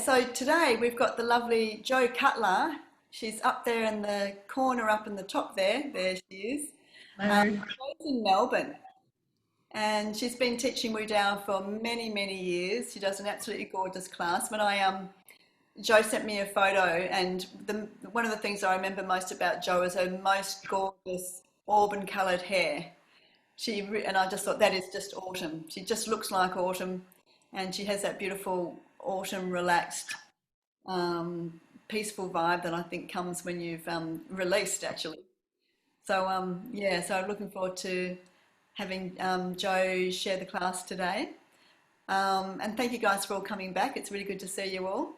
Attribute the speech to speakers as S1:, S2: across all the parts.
S1: so today we've got the lovely Jo Cutler. She's up there in the corner, up in the top there. There she is.
S2: Hello.
S1: Jo's in Melbourne, and she's been teaching Wu Dao for many, many years. She does an absolutely gorgeous class. When Jo sent me a photo, and one of the things I remember most about Jo is her most gorgeous auburn-coloured hair. And I just thought that is just autumn. She just looks like autumn, and she has that beautiful autumn relaxed peaceful vibe that I think comes when you've released actually. Yeah, so I'm looking forward to having Jo share the class today. And thank you guys for all coming back. It's really good to see you all.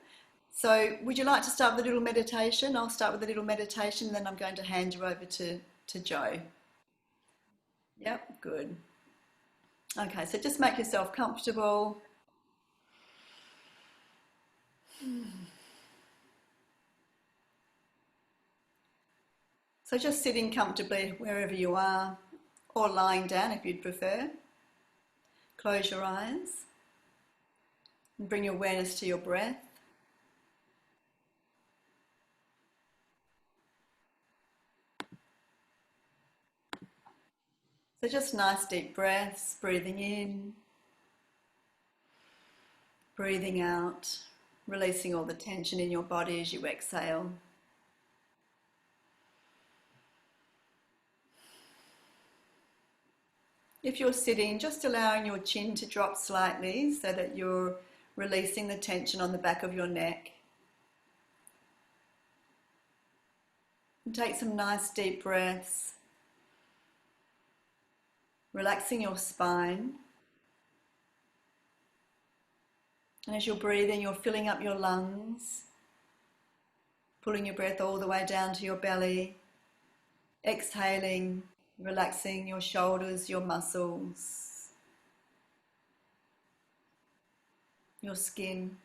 S1: So would you like to start with a little meditation? I'll start with a little meditation, then I'm going to hand you over to Jo. Yep, good. Okay, so just make yourself comfortable. So just sitting comfortably wherever you are, or lying down if you'd prefer. Close your eyes and bring your awareness to your breath. So just nice deep breaths, breathing in, breathing out, releasing all the tension in your body as you exhale. If you're sitting, just allowing your chin to drop slightly so that you're releasing the tension on the back of your neck. And take some nice deep breaths, relaxing your spine. And as you're breathing, you're filling up your lungs, pulling your breath all the way down to your belly, exhaling, relaxing your shoulders, your muscles, your skin.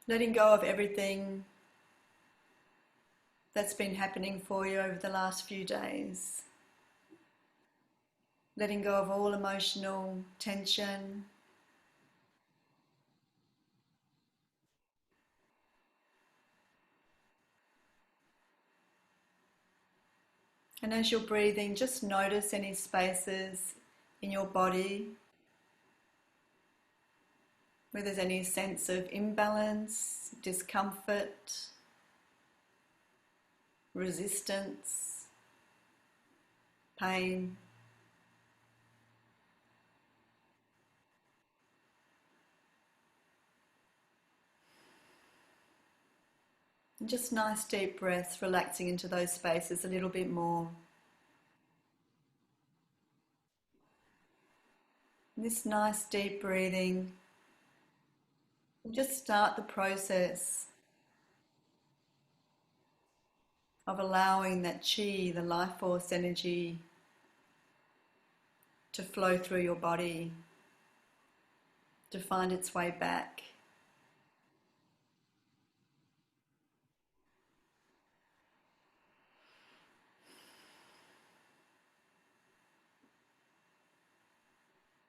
S1: Letting go of everything that's been happening for you over the last few days. Letting go of all emotional tension. And as you're breathing, just notice any spaces in your body where there's any sense of imbalance, discomfort, resistance, pain. And just nice deep breaths, relaxing into those spaces a little bit more. And this nice deep breathing will just start the process of allowing that chi, the life force energy, to flow through your body, to find its way back.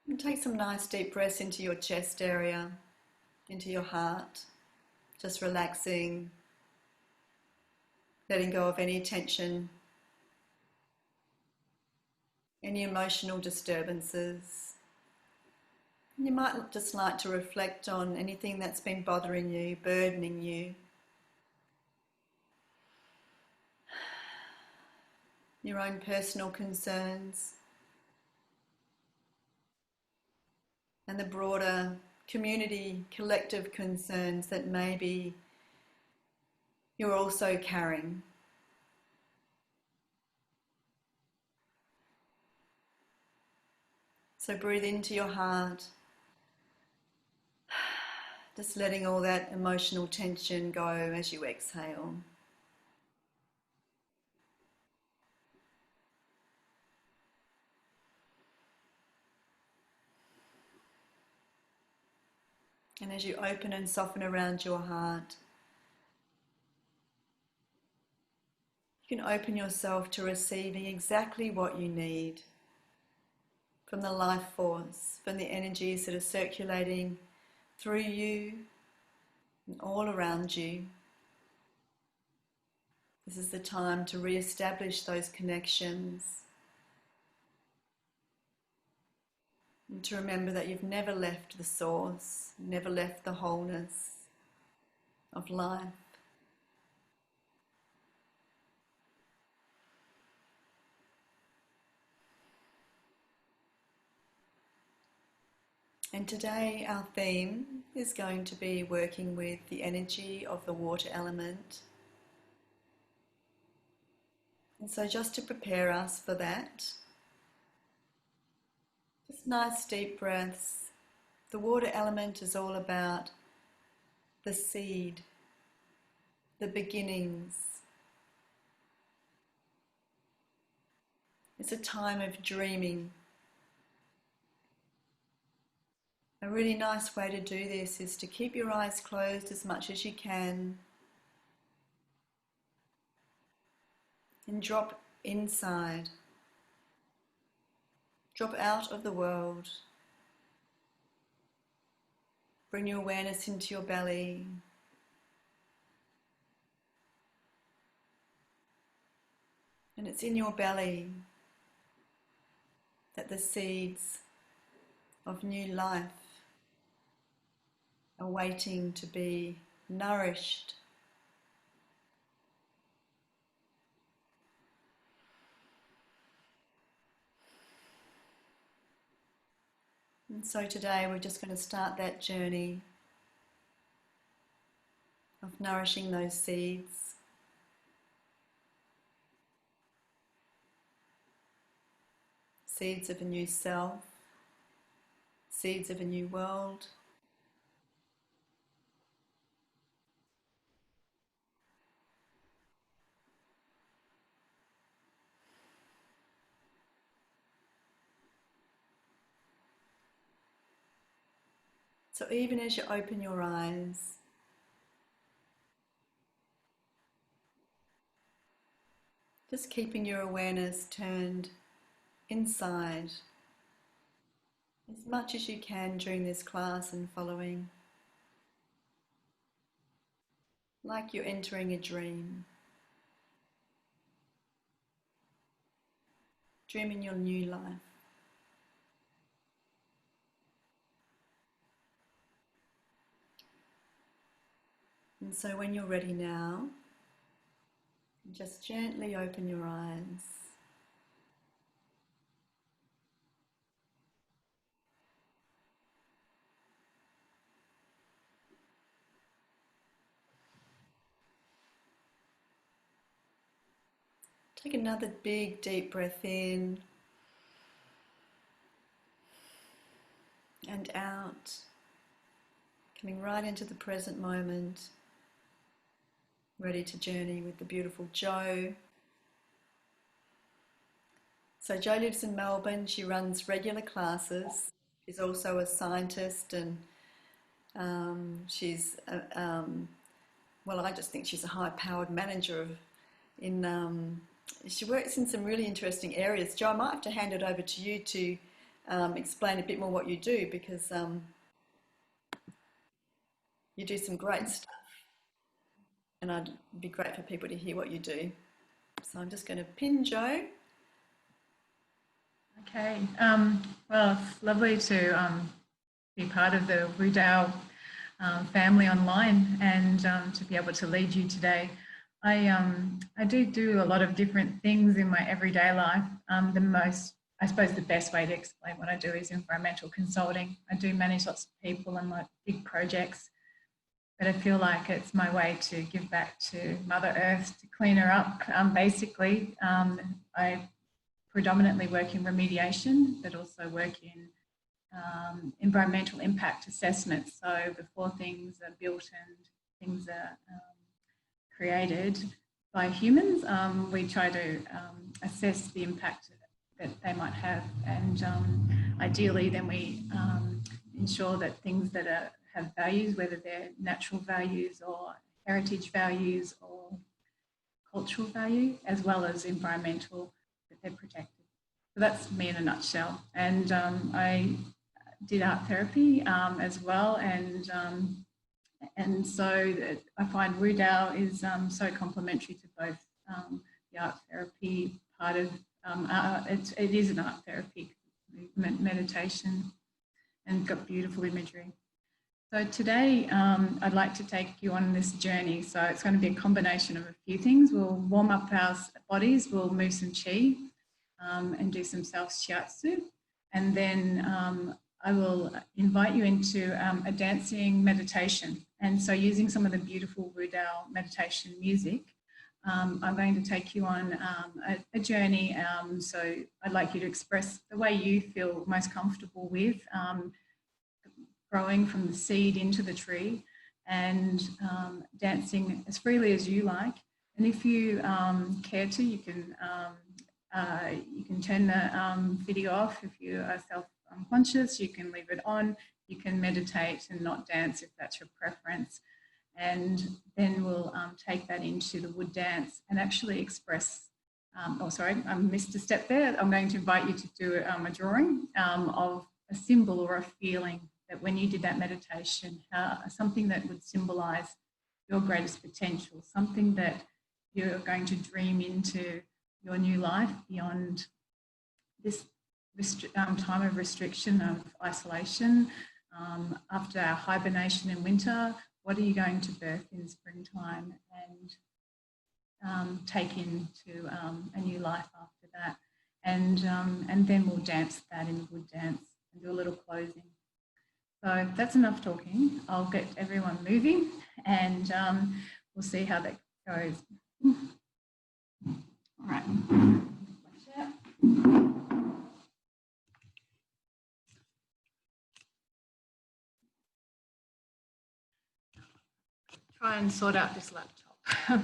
S1: And take some nice deep breaths into your chest area, into your heart, just relaxing, letting go of any tension, any emotional disturbances. And you might just like to reflect on anything that's been bothering you, burdening you. Your own personal concerns and the broader community collective concerns that maybe you're also carrying. So breathe into your heart, just letting all that emotional tension go as you exhale. And as you open and soften around your heart, you can open yourself to receiving exactly what you need. from the life force, from the energies that are circulating through you and all around you. This is the time to re-establish those connections and to remember that you've never left the source, never left the wholeness of life. And today our theme is going to be working with the energy of the water element. And so just to prepare us for that, just nice deep breaths. The water element is all about the seed, the beginnings. It's a time of dreaming. A really nice way to do this is to keep your eyes closed as much as you can and drop inside. Drop out of the world. Bring your awareness into your belly. And it's in your belly that the seeds of new life are waiting to be nourished. And so today we're just going to start that journey of nourishing those seeds. Seeds of a new self, seeds of a new world. So even as you open your eyes, just keeping your awareness turned inside as much as you can during this class and following, like you're entering a dream, dreaming your new life. And so when you're ready now, just gently open your eyes. Take another big deep breath in and out, coming right into the present moment, ready to journey with the beautiful Jo. So Jo lives in Melbourne. She runs regular classes. She's also a scientist, and she's well, I just think she's a high-powered manager she works in some really interesting areas. Jo, I might have to hand it over to you to explain a bit more what you do, because you do some great stuff, and I'd be great for people to hear what you do. So I'm just going to pin Jo.
S2: Okay, well, it's lovely to be part of the Rudao family online, and to be able to lead you today. I do a lot of different things in my everyday life. I suppose the best way to explain what I do is environmental consulting. I do manage lots of people and like big projects, but I feel like it's my way to give back to Mother Earth, to clean her up. Basically, I predominantly work in remediation, but also work in environmental impact assessment. So before things are built and things are created by humans, we try to assess the impact that they might have, and ideally then we ensure that things that have values, whether they're natural values or heritage values or cultural value, as well as environmental, that they're protected. So that's me in a nutshell. And I did art therapy as well, and so I find Wu Dao is so complementary to both the art therapy part of it is an art therapy meditation and got beautiful imagery. So today I'd like to take you on this journey. So it's going to be a combination of a few things. We'll warm up our bodies, we'll move some qi and do some self-shiatsu, and then I will invite you into a dancing meditation. And so using some of the beautiful Wu Dao meditation music, I'm going to take you on a journey. So I'd like you to express the way you feel most comfortable with growing from the seed into the tree and dancing as freely as you like. And if you care to, you can turn the video off if you are self-conscious. You can leave it on. You can meditate and not dance if that's your preference. And then we'll take that into the wood dance and actually express, oh sorry, I missed a step there. I'm going to invite you to do a drawing of a symbol or a feeling that when you did that meditation, something that would symbolize your greatest potential, something that you're going to dream into your new life beyond this time of restriction, of isolation. After our hibernation in winter, what are you going to birth in springtime and take into a new life after that? And then we'll dance that in the wood dance and do a little closing. So that's enough talking. I'll get everyone moving and we'll see how that goes. All right. Try and sort out this laptop. Not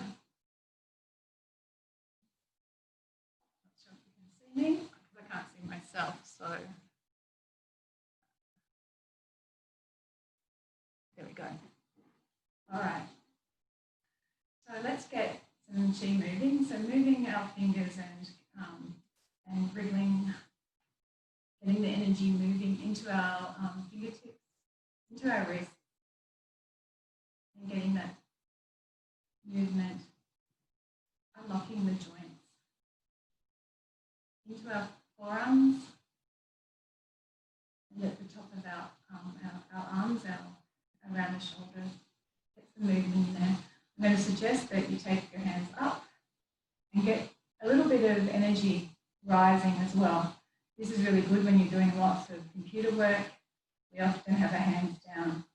S2: sure if you can see me, because I can't see myself, so there we go. All right. So let's get some qi moving. So moving our fingers and wriggling, getting the energy moving into our fingertips, into our wrists, and getting that movement, unlocking the joints, into our forearms, and at the top of our arms, around the shoulders. Get the movement in there. I'm going to suggest that you take your hands up and get a little bit of energy rising as well. This is really good when you're doing lots of computer work. We often have our hands down,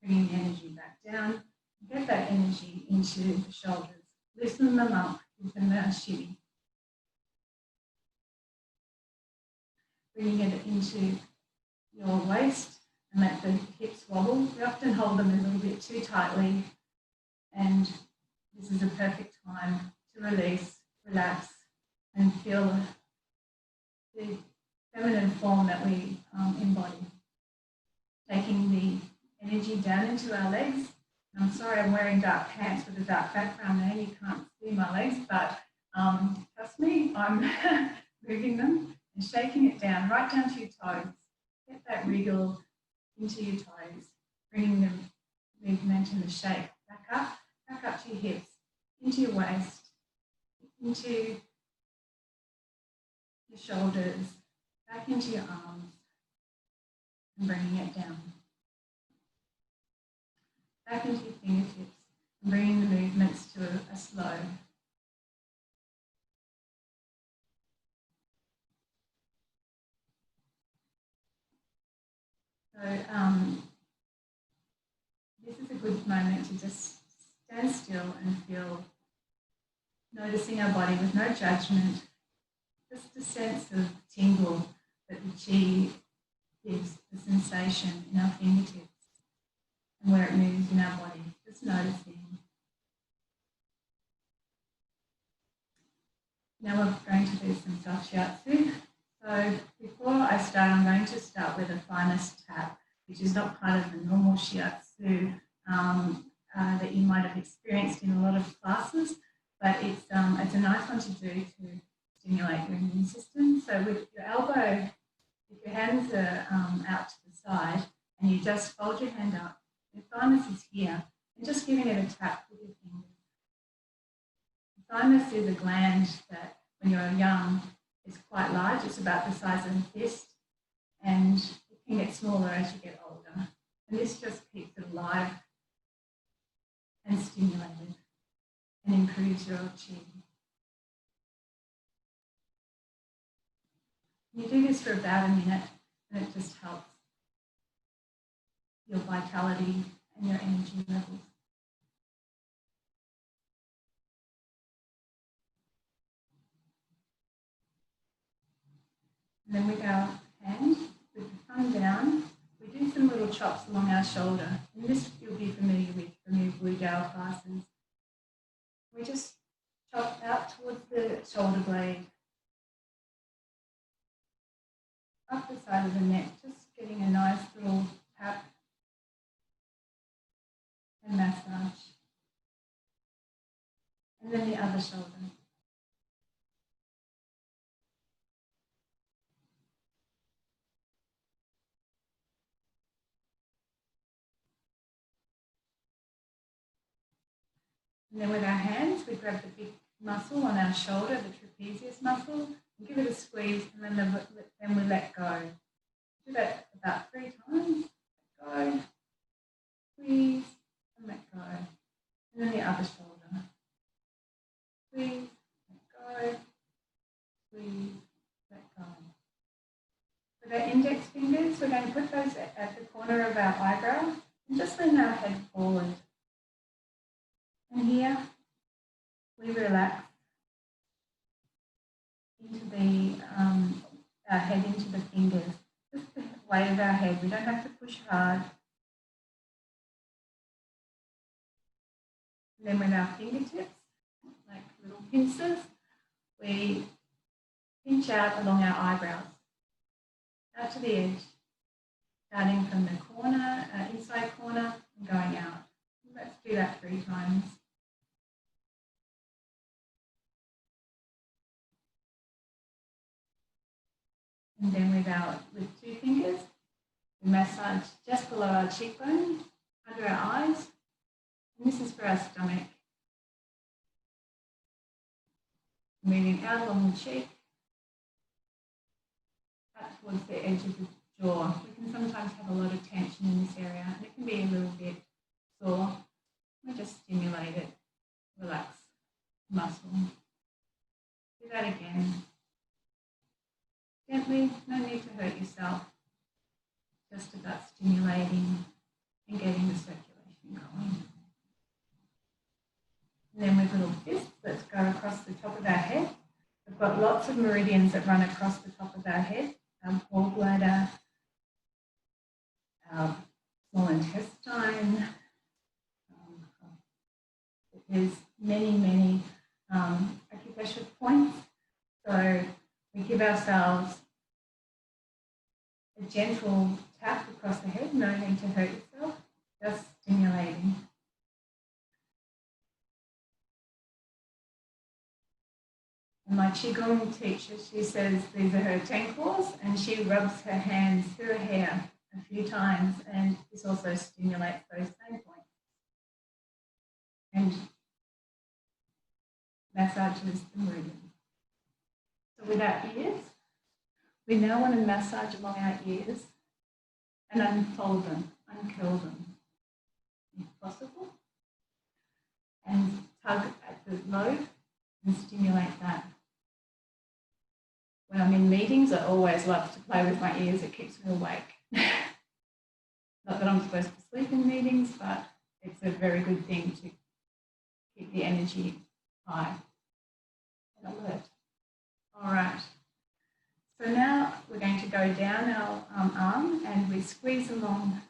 S2: bringing the energy back down. Get that energy into the shoulders. Loosen them up, give them a shimmy. Bringing it into your waist and let the hips wobble. We often hold them a little bit too tightly, and this is a perfect time to release, relax, and feel the feminine form that we embody. Taking the energy down into our legs. I'm sorry, I'm wearing dark pants with a dark background there. You can't see my legs, but trust me, I'm moving them and shaking it down, right down to your toes. Get that wriggle into your toes, bringing the movement and the shape back up to your hips, into your waist, into your shoulders, back into your arms, and bringing it down. Back into your fingertips and bringing the movements to a slow. So this is a good moment to just stand still and feel, noticing our body with no judgment, just a sense of tingle that the qi gives the sensation in our fingertips and where it moves in our body, just noticing. Now we're going to do some self-shiatsu. So before I start, I'm going to start with a finest tap, which is not part of the normal shiatsu that you might have experienced in a lot of classes, but it's a nice one to do to stimulate your immune system. So with your elbow, if your hands are out to the side and you just fold your hand up, your thymus is here, and just giving it a tap with your fingers. The thymus is a gland that when you're young is quite large. It's about the size of a fist, and it can get smaller as you get older. And this just keeps it alive and stimulated and improves your chi. You do this for about a minute, and it just helps your vitality and your energy levels. And then with our hand, with the thumb down, we do some little chops along our shoulder. And this you'll be familiar with from your Wu Dao classes. We just chop out towards the shoulder blade, up the side of the neck, just getting a nice little tap and massage. And then the other shoulder. And then with our hands, we grab the big muscle on our shoulder, the trapezius muscle, and give it a squeeze, and then we let go. Do that about 3 times. Let go, squeeze, and let go. And then the other shoulder. Squeeze, let go, squeeze, let go. With our index fingers, we're going to put those at the corner of our eyebrow and just lean our head forward. And here, we relax into our head into the fingers. Just the weight of our head. We don't have to push hard. And then with our fingertips, like little pincers, we pinch out along our eyebrows, out to the edge, starting from the corner, inside corner, and going out. Let's do that 3 times. And then with 2 fingers, we massage just below our cheekbone, under our eyes. And this is for our stomach. Moving out along the cheek, up towards the edge of the jaw. We can sometimes have a lot of tension in this area, and it can be a little bit sore. We just stimulate it, relax the muscle. Do that again. Gently, no need to hurt yourself. Just about stimulating and getting the circulation going. And then with little fists, let's go across the top of our head. We've got lots of meridians that run across the top of our head. Our gallbladder, our small intestine. There's many acupressure points. So we give ourselves a gentle tap across the head, no need to hurt yourself, just stimulating. And my Qigong teacher, she says these are her 10 claws, and she rubs her hands through her hair a few times, and this also stimulates those same points. And massages the meridian. So with our ears, we now want to massage along our ears and unfold them, uncurl them, if possible, and tug at the lobe and stimulate that. When I'm in meetings, I always love to play with my ears. It keeps me awake. Not that I'm supposed to sleep in meetings, but it's a very good thing to keep the energy high and alert. All right. So now we're going to go down our arm and we squeeze along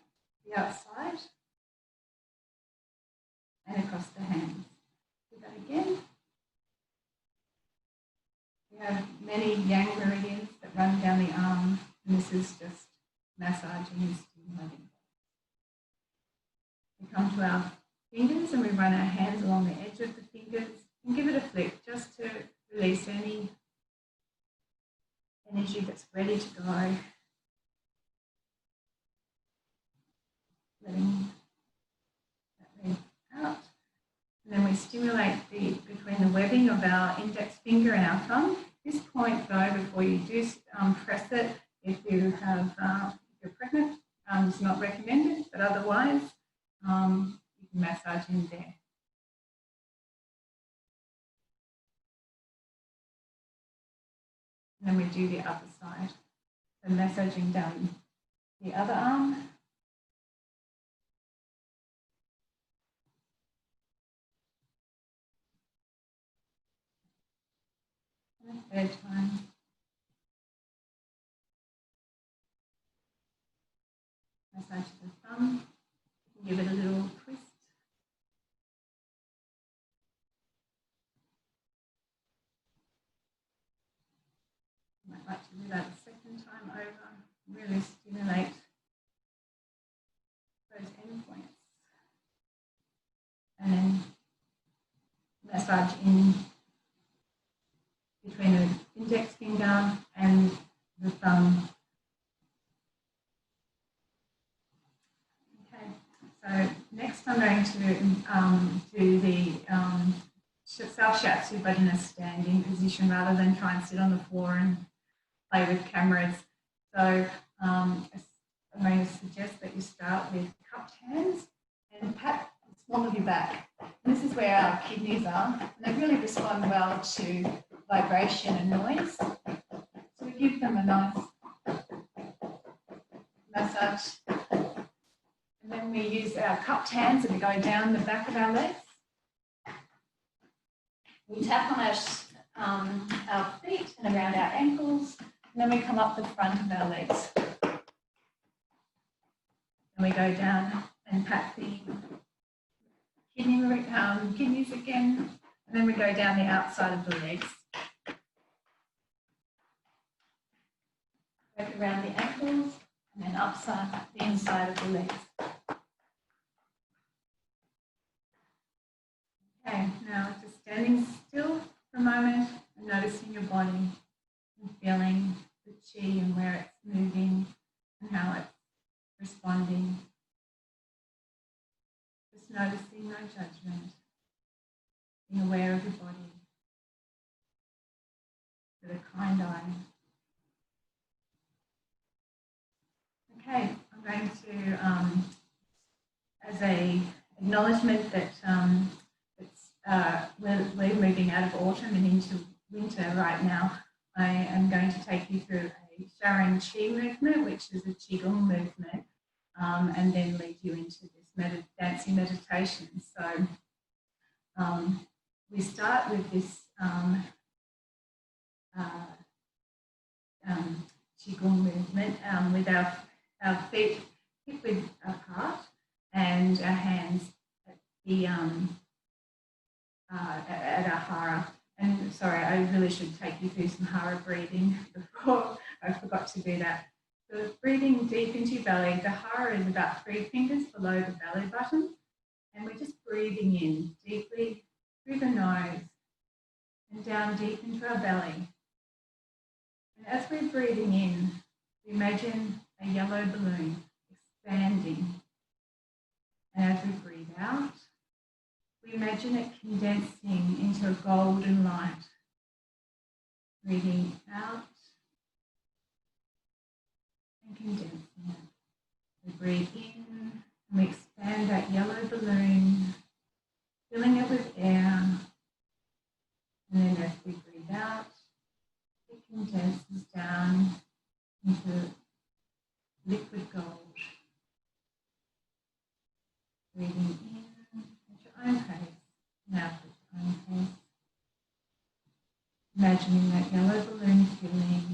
S2: the outside and across the hands. Do that again. We have many yang meridians that run down the arm, and this is just massaging and stimulating. We come to our fingers and we run our hands along the edge of the fingers and give it a flick just to release any ready to go. Letting that leg out. And then we stimulate between the webbing of our index finger and our thumb. At this point though, before you do press it, if you're pregnant, it's not recommended, but otherwise you can massage in there. And then we do the other side. So massaging down the other arm. And a third time. Massage the thumb. Give it a little twist. You might like to do that a second time over. Really stimulate those endpoints. And then massage in between the index finger and the thumb. Okay, so next I'm going to do the self-shiatsu, but in a standing position rather than try and sit on the floor and play with cameras. So I'm going to suggest that you start with cupped hands and pat the small of your back. And this is where our kidneys are, and they really respond well to vibration and noise. So we give them a nice massage. And then we use our cupped hands and we go down the back of our legs. We tap on our feet and around our ankles, and then we come up the front of our legs. And we go down and pat the kidneys again, and then we go down the outside of the legs. Work around the ankles, and then upside the inside of the legs. Okay, now just standing still for a moment and noticing your body and feeling the chi and where it's moving and how it's responding. Just noticing, no judgment, being aware of your body with a kind eye. Okay, I'm going to, as a acknowledgement that we're moving out of autumn and into winter right now, I am going to take you through a showering chi movement, which is a qigong movement, and then lead you into this dancing meditation. So we start with this qigong movement with our feet hip-width apart and our hands at the at our hara. And sorry, I really should take you through some hara breathing before I forgot to do that. So breathing deep into your belly. The hara is about 3 fingers below the belly button, and we're just breathing in deeply through the nose and down deep into our belly. And as we're breathing in, we imagine a yellow balloon expanding. And as we breathe out, we imagine it condensing into a golden light. Breathing out and condensing it. We breathe in and we expand that yellow balloon, filling it with air. And then as we breathe out, it condenses down into liquid gold. Breathing in at your own pace, and out at your own pace. Imagining that yellow balloon filling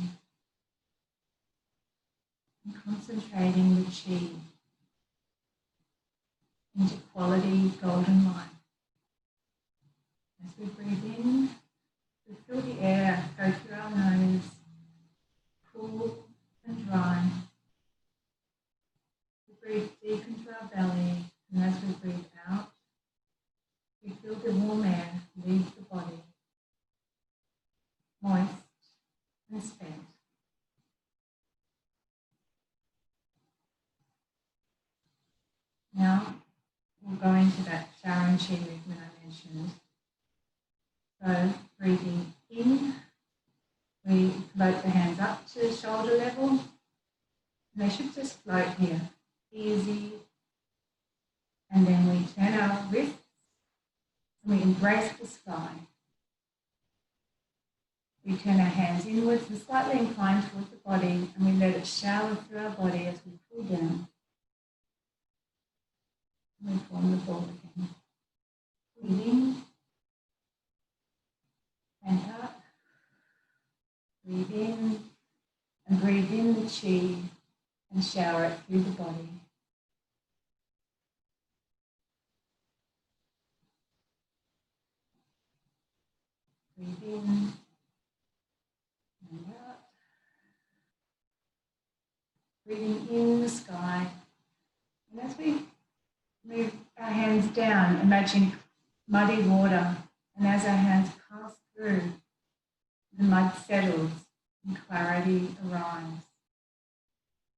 S2: and concentrating the chi into quality golden light. As we breathe in, we feel the air go through our nose, cool and dry. We breathe deep into our belly, and as we breathe out, we feel the warm air leave the body, moist and spent. into that shower and chi movement I mentioned. So breathing in, we float the hands up to shoulder level. And they should just float here, easy. And then we turn our wrists and we embrace the sky. We turn our hands inwards and slightly incline towards the body, and we let it shower through our body as we pull down. And we form the ball again. Breathe in and out. Breathe in and breathe in the chi and shower it through the body. Breathe in and out. Breathing in the sky. And as we move our hands down, imagine muddy water. And as our hands pass through, the mud settles and clarity arrives.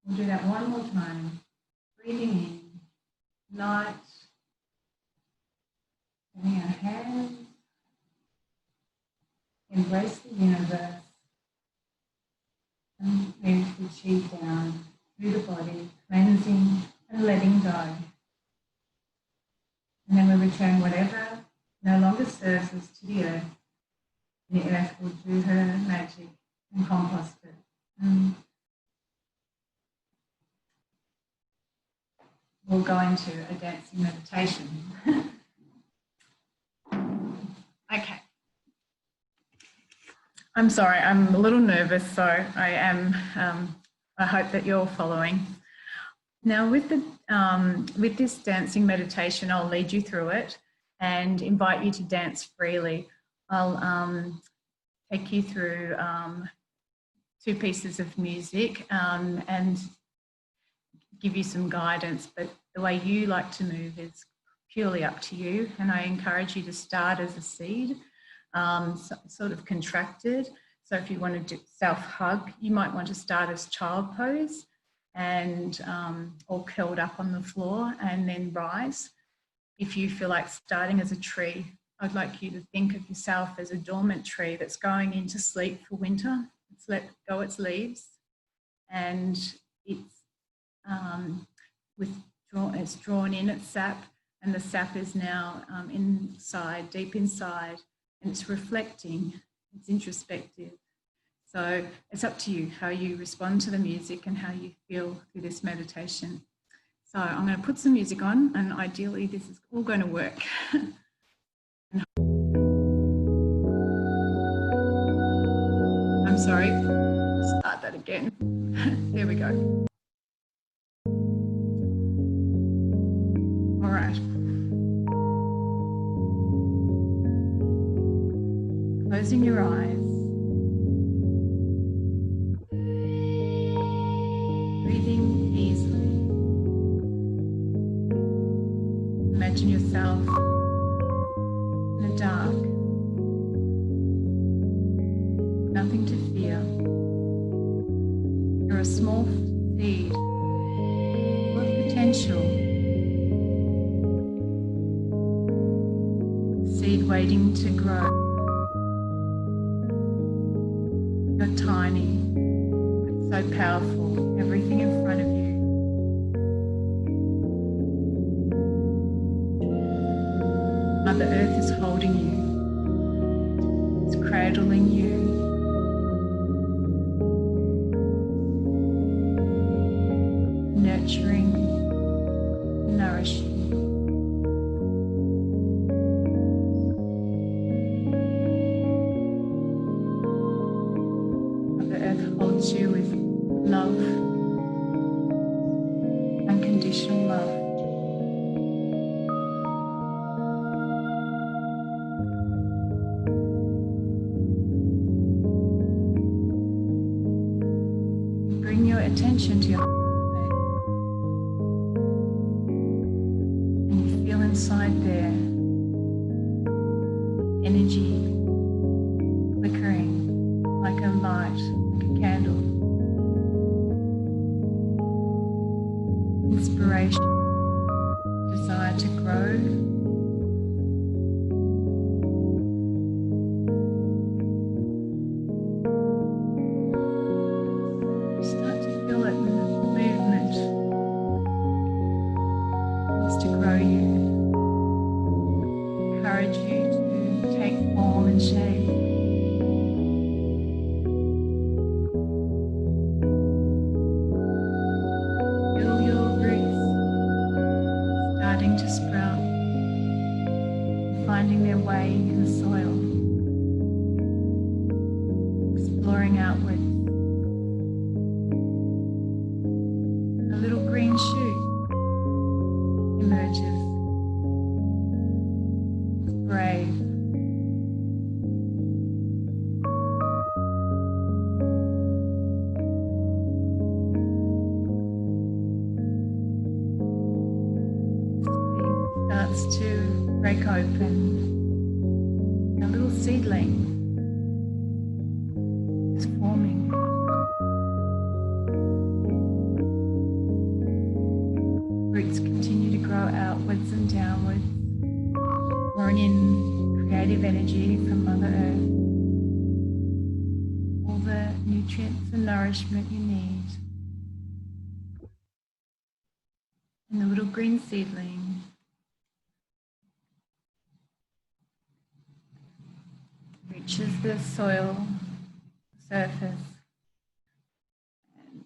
S2: We'll do that one more time. Breathing in, light. Turning our hands. Embrace the universe. And move the chi down through the body, cleansing and letting go. And then we return whatever no longer serves us to the earth. And the earth will do her magic and compost it. We'll go into a dancing meditation. Okay. I'm sorry, I'm a little nervous, so I am. I hope that you're following. Now, with this dancing meditation, I'll lead you through it and invite you to dance freely. I'll take you through 2 pieces of music and give you some guidance, but the way you like to move is purely up to you. And I encourage you to start as a seed, sort of contracted. So if you want to do self-hug, you might want to start as child pose and all curled up on the floor and then rise. If you feel like starting as a tree, I'd like you to think of yourself as a dormant tree that's going into sleep for winter. It's let go its leaves and it's drawn in its sap, and the sap is now inside, deep inside, and it's reflecting, it's introspective. So it's up to you how you respond to the music and how you feel through this meditation. So I'm going to put some music on, and ideally this is all going to work. I'm sorry, start that again. There we go. All right. Closing your eyes. Breathing easily. Imagine yourself in the dark. Nothing to fear. You're a small seed full of potential. Seed waiting to grow. You're tiny, but so powerful. Everything in front of you. Mother Earth is holding you. It's cradling you. Nurturing, nourishing. Mother Earth holds you with love, unconditional love. Bring your attention to your inside there, energy flickering like a light, like a candle. Inspiration, desire to grow, outwards. A little green shoot emerges. It's brave. Starts to break open. A little seedling is forming. Roots continue to grow outwards and downwards, pouring in creative energy from Mother Earth. All the nutrients and nourishment you need. And the little green seedling reaches the soil surface and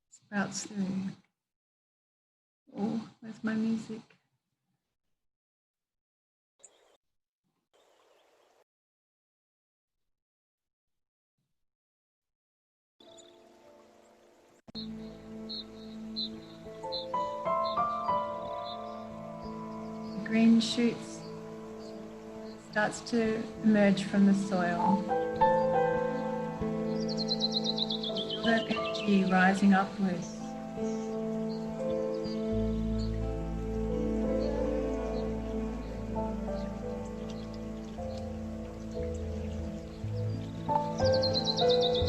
S2: sprouts through. Oh, where's my music? The green shoots starts to emerge from the soil. Feel that energy rising upwards.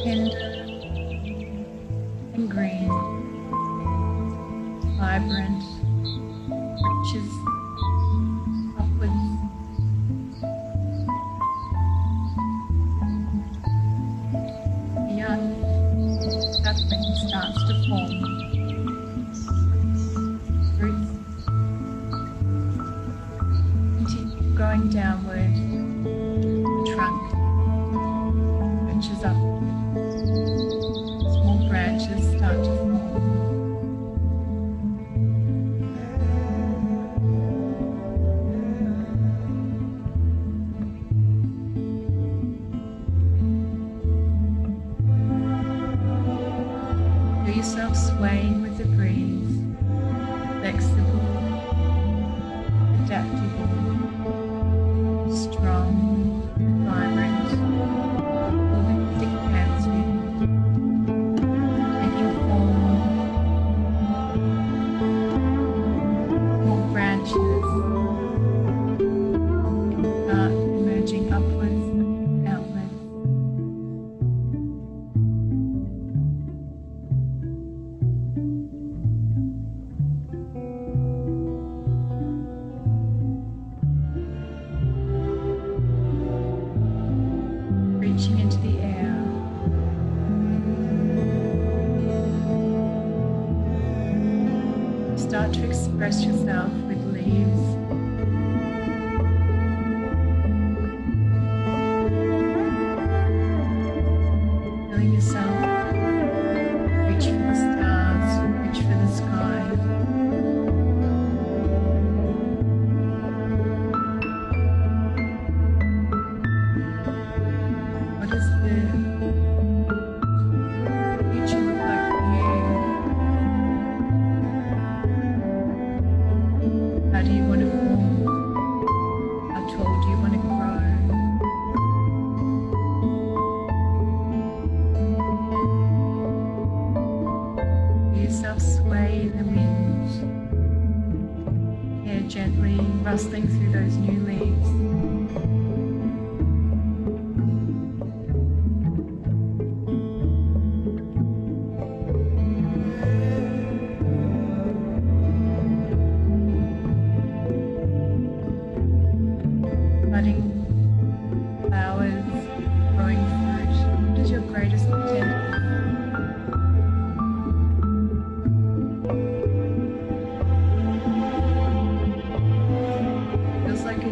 S2: Tender and green, vibrant, reaches upwards. A young sapling starts to form. Roots continue growing downward. The trunk reaches up. Small branches start to form. Feel yourself swaying with the breeze, flexible, adaptable, strong, vibrant, holistic dancing, taking form, small branches start emerging upwards and outwards. Reaching into the air. Start to express yourself with leaves. Feeling yourself reach for the stars, reach for the sky. What does the future look like for you? How do you want to form? How tall do you want to grow? Feel yourself sway in the wind. Hair gently rustling through those new leaves. Budding flowers, growing fruit. What is your greatest potential? Feels like a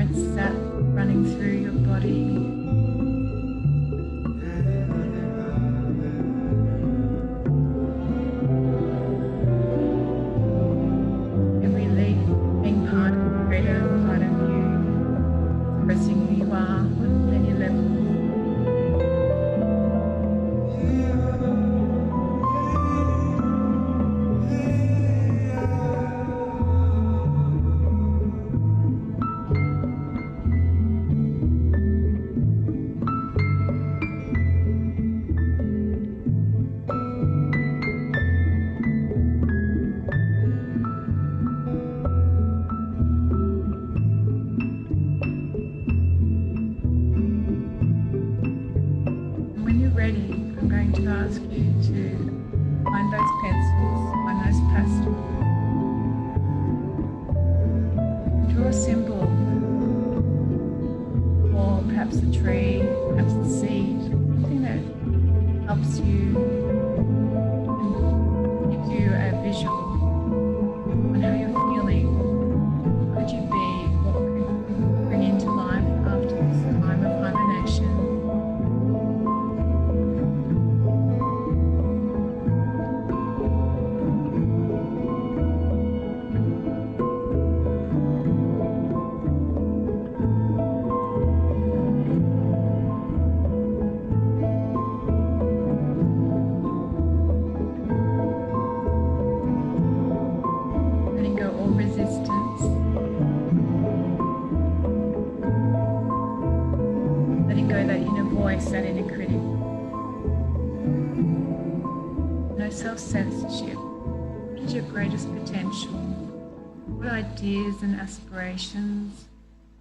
S2: that sap running through your body. Every leaf being part of the greater part of you, expressing who you are on many levels. Ready, I'm going to ask you to find those pencils, find those pastels, draw a symbol, or perhaps a tree, perhaps a seed, something that helps you and gives you a visual on how you're feeling. What could you be? What could you bring into life after this time of hibernation? That inner critic. No self-censorship. What is your greatest potential? What ideas and aspirations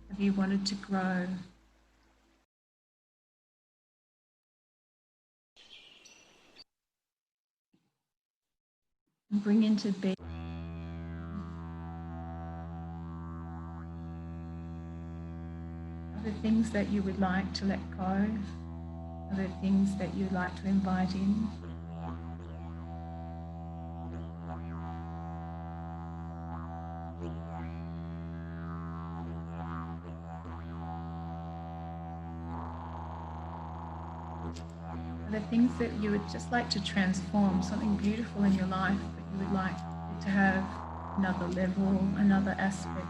S2: have you wanted to grow? And bring into being the things that you would like to let go, other things that you'd like to invite in. Are there things that you would just like to transform, something beautiful in your life that you would like to have another level, another aspect?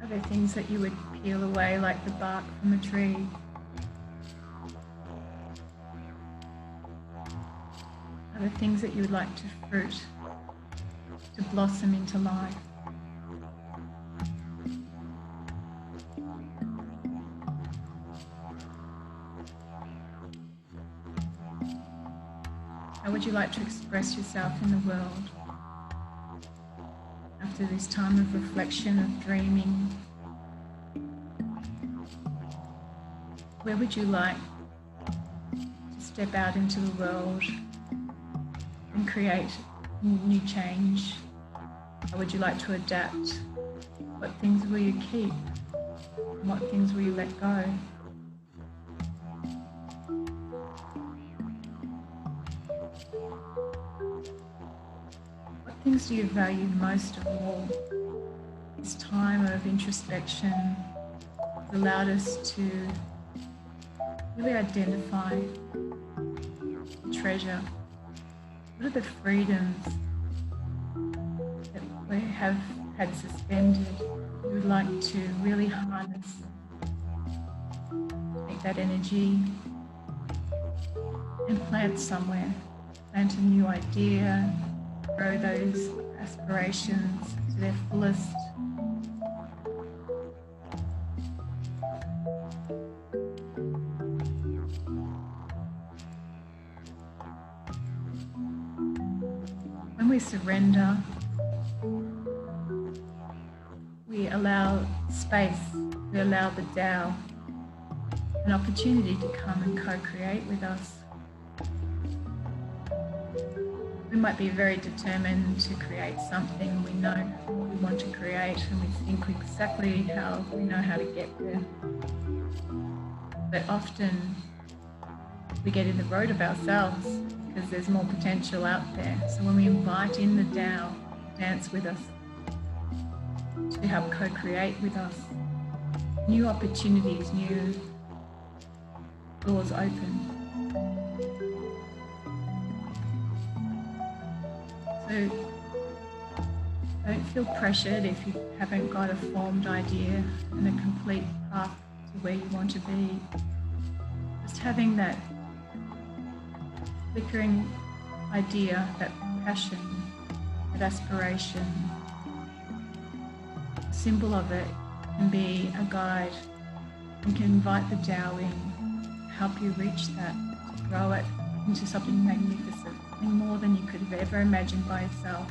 S2: Are there things that you would peel away like the bark from a tree? Are there things that you would like to fruit, to blossom into life? How would you like to express yourself in the world? After this time of reflection, of dreaming, where would you like to step out into the world and create new change? How would you like to adapt? What things will you keep? And what things will you let go? What things do you value most of all? This time of introspection has allowed us to really identify the treasure. What are the freedoms that we have had suspended we would like to really harness? Take that energy and plant somewhere. Plant a new idea, grow those aspirations to their fullest. When we surrender, we allow space, we allow the Tao an opportunity to come and co-create with us. We might be very determined to create something we know we want to create, and we think exactly how we know how to get there. But often we get in the road of ourselves because there's more potential out there. So when we invite in the Tao, dance with us, to help co-create with us, new opportunities, new doors open. So don't feel pressured if you haven't got a formed idea and a complete path to where you want to be. Just having that flickering idea, that passion, that aspiration, a symbol of it can be a guide and can invite the Tao in, help you reach that, to grow it into something magnificent, something more than you could have ever imagined by yourself.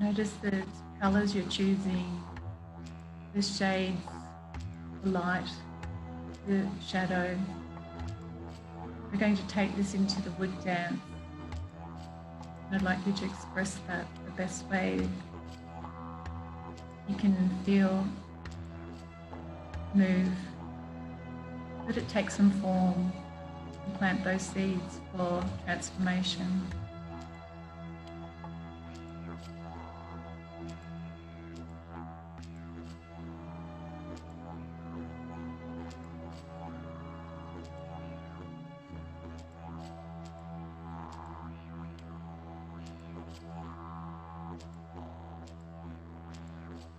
S2: Notice the colours you're choosing, the shades, the light, the shadow. We're going to take this into the wood dance. I'd like you to express that the best way you can feel, move, let it take some form and plant those seeds for transformation.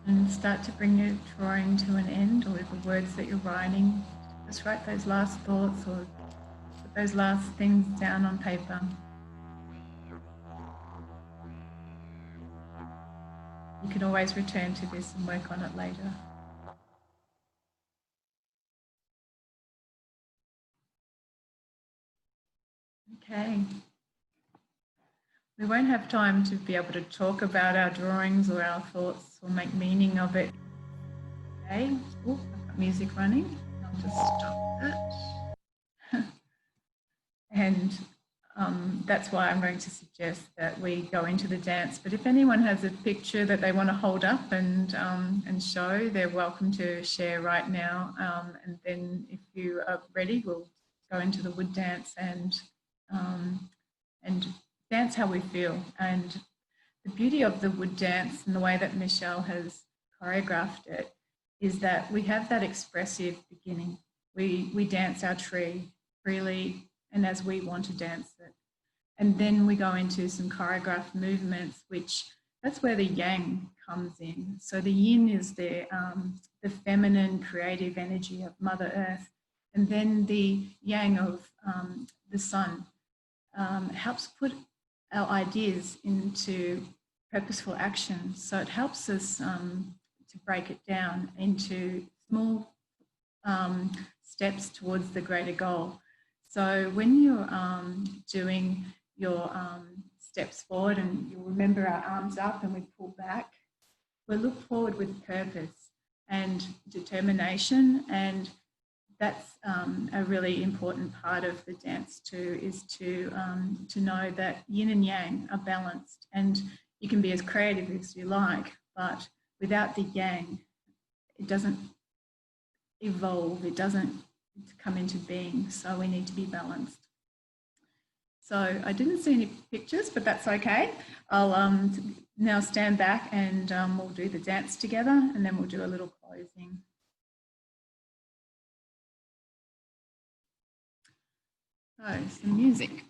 S2: And start to bring your drawing to an end, or the words that you're writing. Just write those last thoughts or put those last things down on paper. You can always return to this and work on it later. Okay. We won't have time to be able to talk about our drawings or our thoughts or make meaning of it today. Oh, I've got music running. I'll just stop that. And that's why I'm going to suggest that we go into the dance. But if anyone has a picture that they want to hold up and show, they're welcome to share right now. And then if you are ready, we'll go into the wood dance and dance how we feel. And the beauty of the wood dance and the way that Michelle has choreographed it is that we have that expressive beginning. We dance our tree freely and as we want to dance it. And then we go into some choreographed movements, which that's where the yang comes in. So the yin is the feminine creative energy of Mother Earth. And then the yang of the sun helps put our ideas into purposeful action. So it helps us to break it down into small steps towards the greater goal. So when you're doing your steps forward, and you'll remember our arms up and we pull back, we look forward with purpose and determination, and that's a really important part of the dance too, is to know that yin and yang are balanced, and you can be as creative as you like, but without the yang, it doesn't evolve, it doesn't come into being. So we need to be balanced. So I didn't see any pictures, but that's okay. I'll now stand back and we'll do the dance together, and then we'll do a little closing. So some music.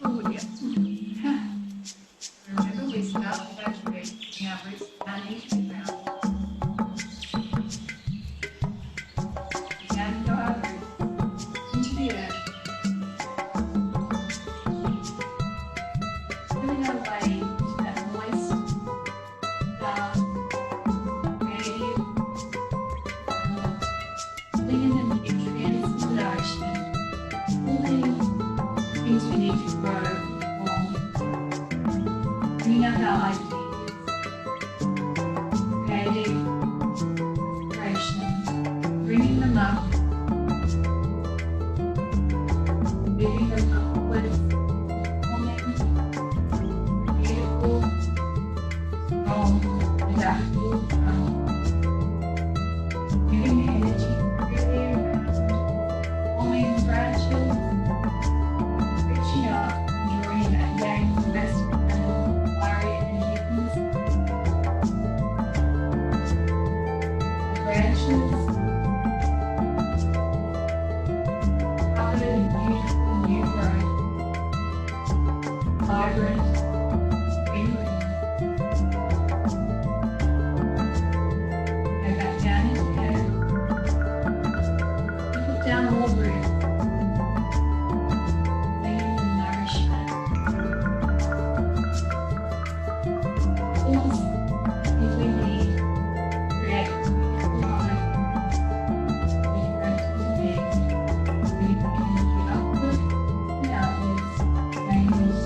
S2: Oh, yeah. Remember, we start with our roots, bring our roots down into the ground. Down into our roots, into the earth. Feeling our way into that moist, dark, creative environment. Pulling in the nutrients and nourishment. Pulling things we need to grow on. Bringing up our ideas, creative inspirations, bringing them up, moving them upwards, forming beautiful, strong, adaptable growth. Moving the energy freely around, forming branches, reaching up, drawing that yang from masculine and fiery energy from the branches covered in beautiful new growth, vibrant greenery. Go back down into the earth. And put down more roots, bringing the nourishment. Things if we need to create a beautiful life, we go to the big, bring the energy upward and outwards, angles,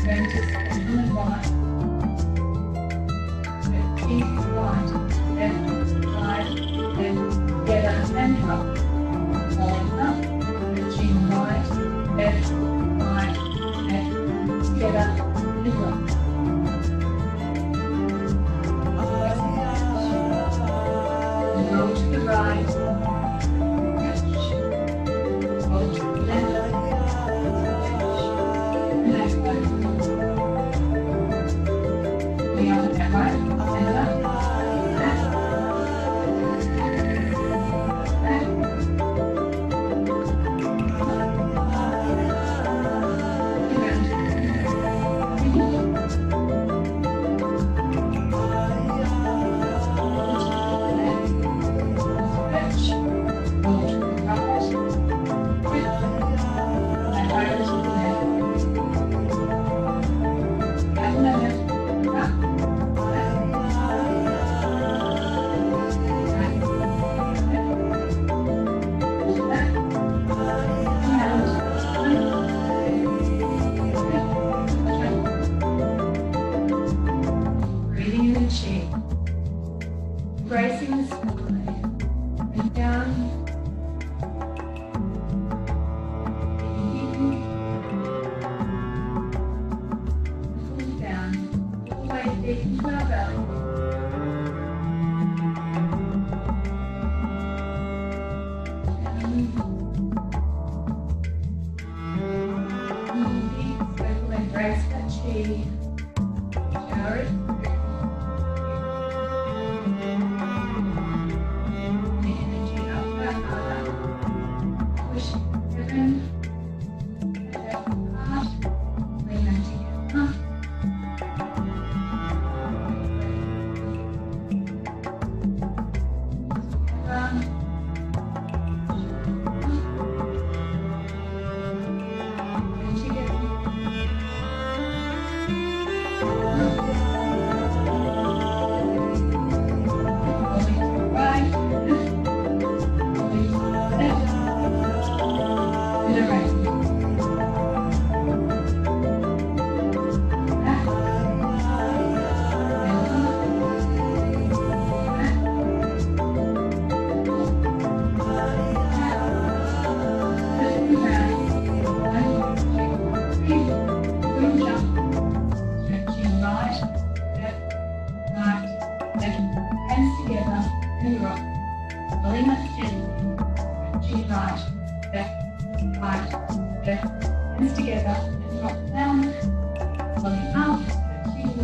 S2: going to step on the right, keep right, left, together and up, rolling up, reaching right, left, together and up. And roll to the right, stretch, roll to the left, stretch, and back over. We are at right, and up, back, back, around, stretch, roll to the right, and over to the left, back and over, up. Breathing in the chi, embracing the sky, and down, pulling down, all the way deep into our belly. Circle, embrace that chi, shower it through. The energy up that heart, push heaven, and that heart, bring them together. Together.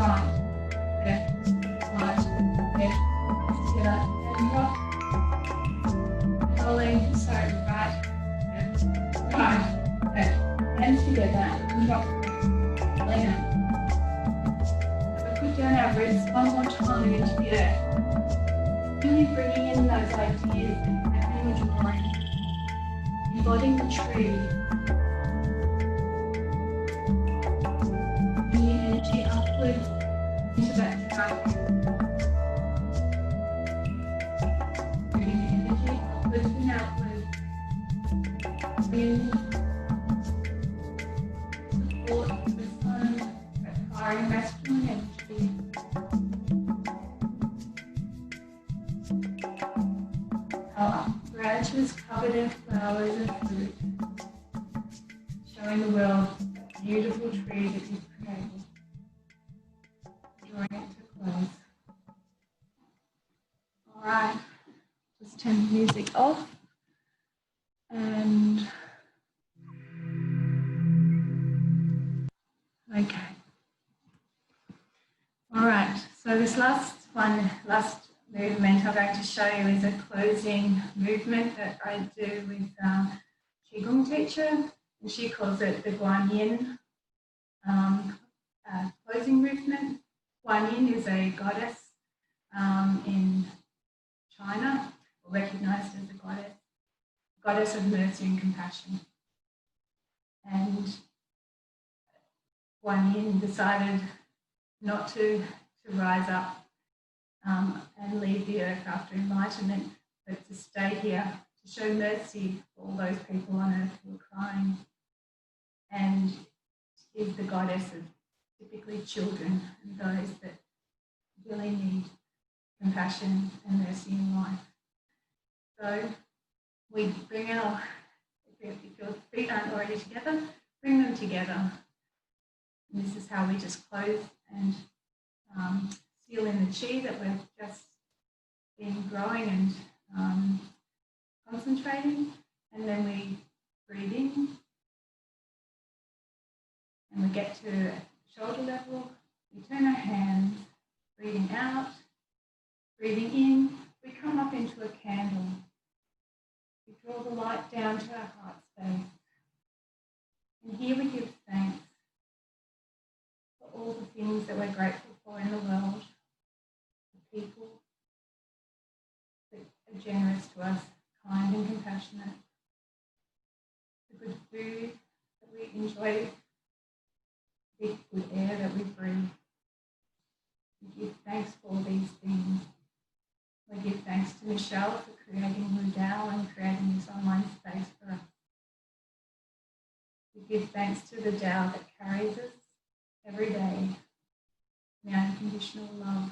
S2: right, left, right, left, together, and rock. Rolling, sorry, right, left, and together, and rock. Lay down. Put down our ribs one more time into the earth. Really bringing in those ideas that happen in your mind. Embodying the tree. Bringing the energy upwards into that trunk. Bringing the energy upwards and outwards. In support of the sun, that fiery masculine energy. Our branches covered in flowers and fruit, showing the world that beautiful tree that you've created. Drawing it to close. All right, just turn the music off. And okay. All right, so this last movement I'm going to show you is a closing movement that I do with Qigong teacher, and she calls it the Guanyin closing movement. Guanyin is a goddess in China, recognized as a goddess of mercy and compassion. And Guanyin decided not to rise up and leave the earth after enlightenment, but to stay here to show mercy for all those people on earth who are crying, and is the goddess of typically children and those that really need compassion and mercy in life. So we bring our, if your feet aren't already together, bring them together. And this is how we just close and seal in the chi that we've just been growing and concentrating. And then we breathe in and we get to shoulder level. We turn our hands, breathing out, breathing in. We come up into a candle. We draw the light down to our heart space. And here we give thanks for all the things that we're grateful for in the world, the people that are generous to us, kind and compassionate, the good food that we enjoy, the good air that we breathe. We give thanks for all these things. We give thanks to Michelle for creating Wu Dao and creating this online space for us. We give thanks to the Dao that carries us every day, the unconditional love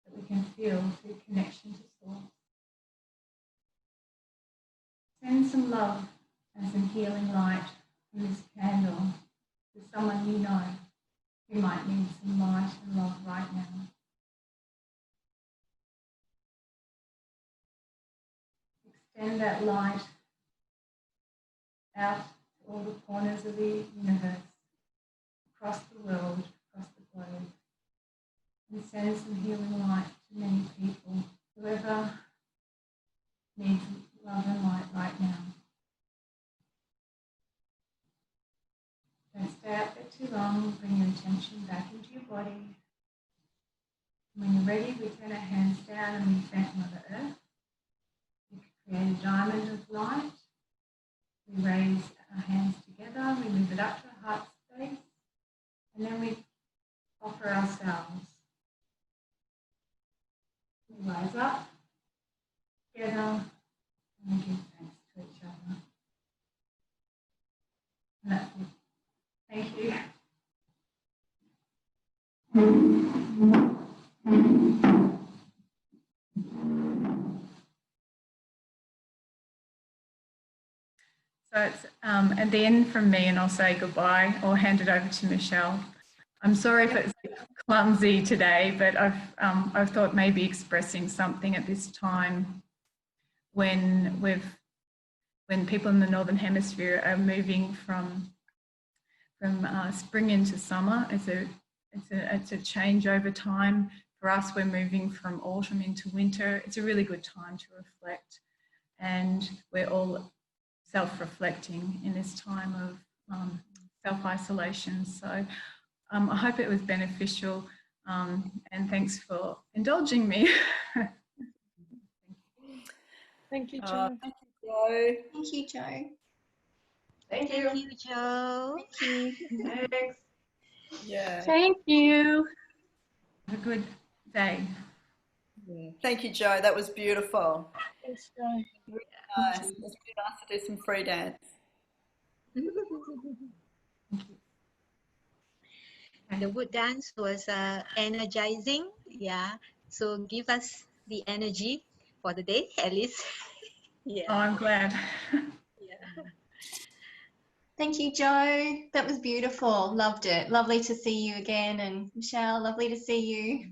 S2: that we can feel through connection to Source. Send some love and some healing light from this candle to someone you know who might need some light and love right now. Extend that light out to all the corners of the universe, across the world, across the globe, and send some healing light to many people, whoever needs love and light right now. Don't stay out there too long. Bring your attention back into your body. When you're ready, we turn our hands down and we thank Mother Earth. We create a diamond of light. We raise our hands together. We move it up to our heart space. And then we offer ourselves. We rise up together and we give thanks to each other. And that's it. Thank you. So it's at the end from me, and I'll say goodbye or hand it over to Michelle. I'm sorry if it's clumsy today, but I've thought maybe expressing something at this time when people in the Northern Hemisphere are moving from spring into summer as it's a change over time. For us, we're moving from autumn into winter. It's a really good time to reflect, and we're all self-reflecting in this time of self-isolation. So I hope it was beneficial, and thanks for indulging me.
S3: Thank you, Jo.
S1: Thank you, Jo.
S4: Thank you, Jo.
S3: Thank
S5: Thank
S3: you.
S5: you, Jo.
S4: Thank you.
S3: Thanks.
S1: Yeah.
S3: Thank you.
S2: Have a good day.
S1: Yeah. Thank you, Jo. That was beautiful.
S3: Thanks, Jo.
S1: Really
S4: Thank
S1: nice. It
S4: you.
S1: was really nice to do some free dance.
S5: The wood dance was energizing. Yeah. So give us the energy for the day at least. Yeah.
S2: Oh, I'm glad.
S5: Yeah.
S4: Thank you, Jo. That was beautiful. Loved it. Lovely to see you again. And Michelle, lovely to see you.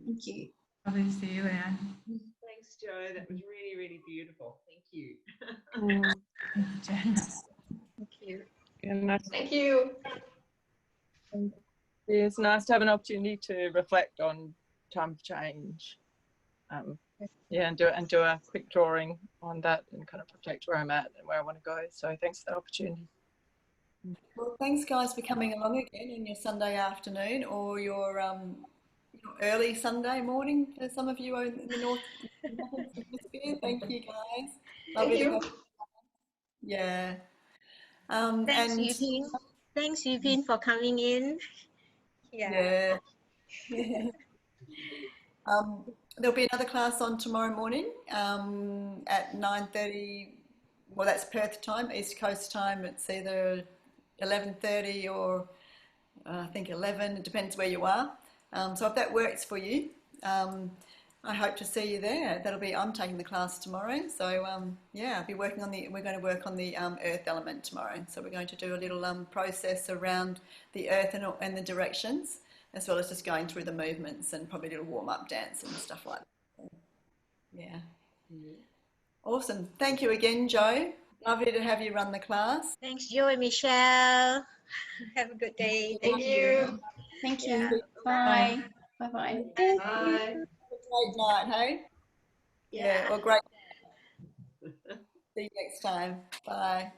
S4: Thank you.
S2: Lovely to see you, Anne.
S6: Thanks, Jo. That was really, really beautiful. Thank you.
S2: Thank you, Jen.
S5: Thank you.
S3: Yeah, nice.
S4: Thank you.
S3: Yeah, it's nice to have an opportunity to reflect on time of change. Yeah, and do a quick drawing on that and kind of reflect where I'm at and where I want to go. So thanks for that opportunity.
S1: Well, thanks, guys, for coming along again on your Sunday afternoon or your early Sunday morning for some of you in the northern hemisphere. Thank you, guys. Lovely to have. Yeah.
S5: Thanks,
S1: And
S5: Yupin. Thanks, Yupin, for coming in. Yeah.
S1: yeah. There'll be another class on tomorrow morning at 9:30. Well, that's Perth time, East Coast time. It's either 11:30 or I think 11. It depends where you are. So if that works for you, I hope to see you there. I'm taking the class tomorrow. So yeah, I'll be working on we're going to work on the earth element tomorrow. So we're going to do a little process around the earth and the directions, as well as just going through the movements and probably a little warm-up dance and stuff like that. So, yeah. Awesome. Thank you again, Jo. Lovely to have you run the class.
S5: Thanks, Jo and Michelle. Have a good day. Thank you.
S4: Thank
S5: Yeah.
S4: you. Bye. Bye-bye.
S3: Thank
S6: Bye.
S1: Great night, hey? Yeah,
S5: Yeah.
S1: or great. See you next time. Bye.